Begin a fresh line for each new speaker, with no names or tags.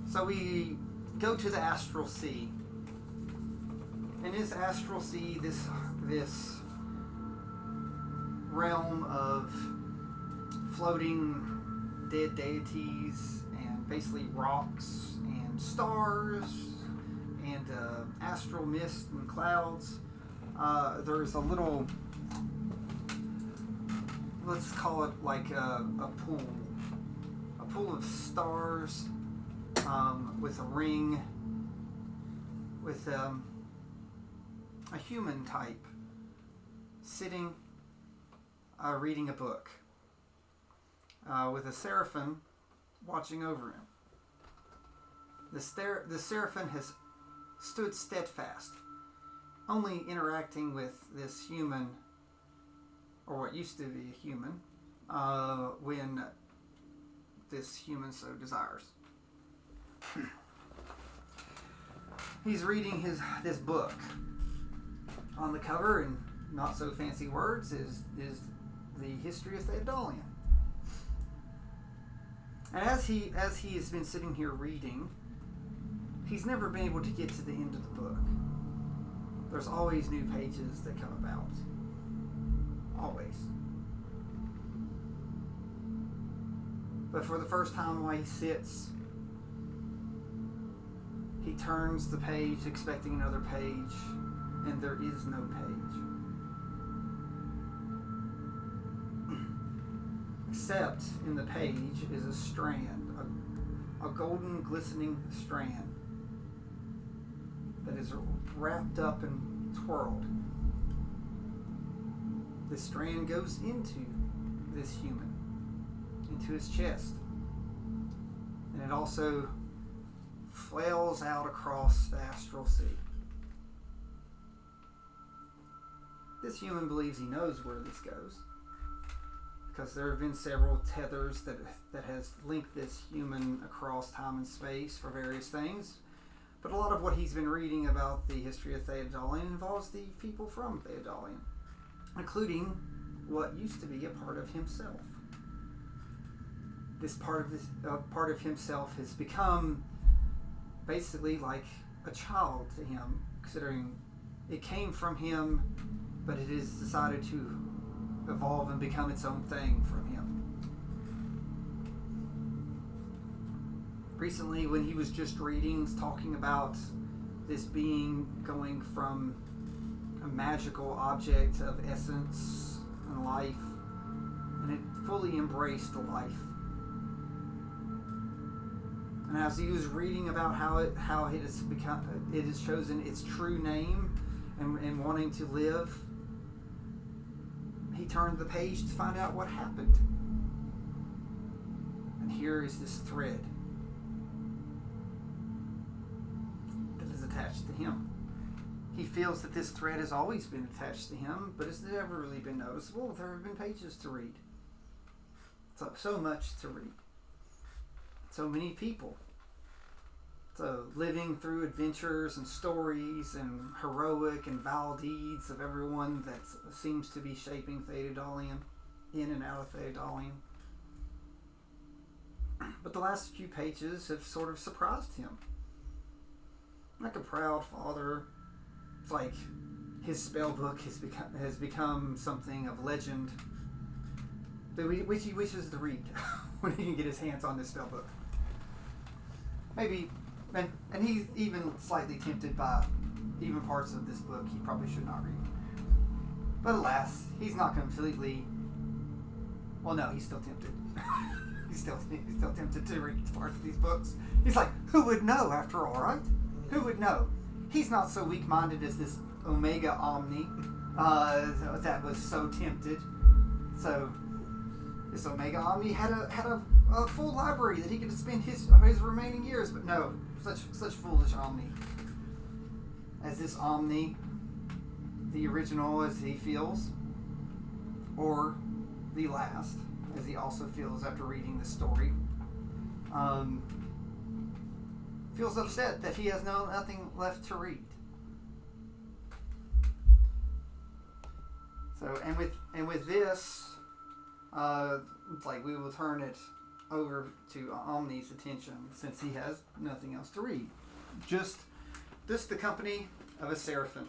So we go to the astral sea. In this astral sea, this realm of floating dead deities and basically rocks and stars and astral mist and clouds. There's a little, let's call it like a pool of stars with a ring with a human type sitting reading a book with a seraphim watching over him. The seraphim has stood steadfast, only interacting with this human, or what used to be a human, when this human so desires. He's reading this book. On the cover, in not so fancy words, is the history of Thetadolyon. And as he has been sitting here reading, he's never been able to get to the end of the book. There's always new pages that come about. Always. But for the first time while he sits, he turns the page expecting another page, and there is no page. Except in the page is a strand, a golden glistening strand that is wrapped up and twirled. This strand goes into this human, into his chest, and it also flails out across the astral sea. This human believes he knows where this goes, because there have been several tethers that has linked this human across time and space for various things. But a lot of what he's been reading about the history of Thetadolyon involves the people from Thetadolyon, including what used to be a part of himself. This part of himself has become basically like a child to him, considering it came from him, but it has decided to evolve and become its own thing from him. Recently, when he was just reading, talking about this being going from a magical object of essence and life, and it fully embraced life. And as he was reading about how it has chosen its true name and wanting to live, he turned the page to find out what happened. And here is this thread that is attached to him. He feels that this thread has always been attached to him, but it's never really been noticeable. There have been pages to read. So much to read. So many people. So living through adventures and stories and heroic and vile deeds of everyone that seems to be shaping Thetadolyon, in and out of Thetadolyon. But the last few pages have sort of surprised him. Like a proud father, it's like his spell book has become something of legend, which he wishes to read when he can get his hands on this spell book. Maybe. And he's even slightly tempted by even parts of this book he probably should not read. But alas, he's not completely... Well, no, he's still tempted. he's still tempted to read parts of these books. He's like, who would know after all, right? Who would know? He's not so weak-minded as this Omega Omni that was so tempted. So this Omega Omni had a full library that he could spend his remaining years, but no, such foolish Omni. As this Omni, the original as he feels, or the last, as he also feels after reading this story, feels upset that he has nothing left to read. So, and with this, it's like we will turn it over to Omni's attention since he has nothing else to read. Just the company of a seraphim.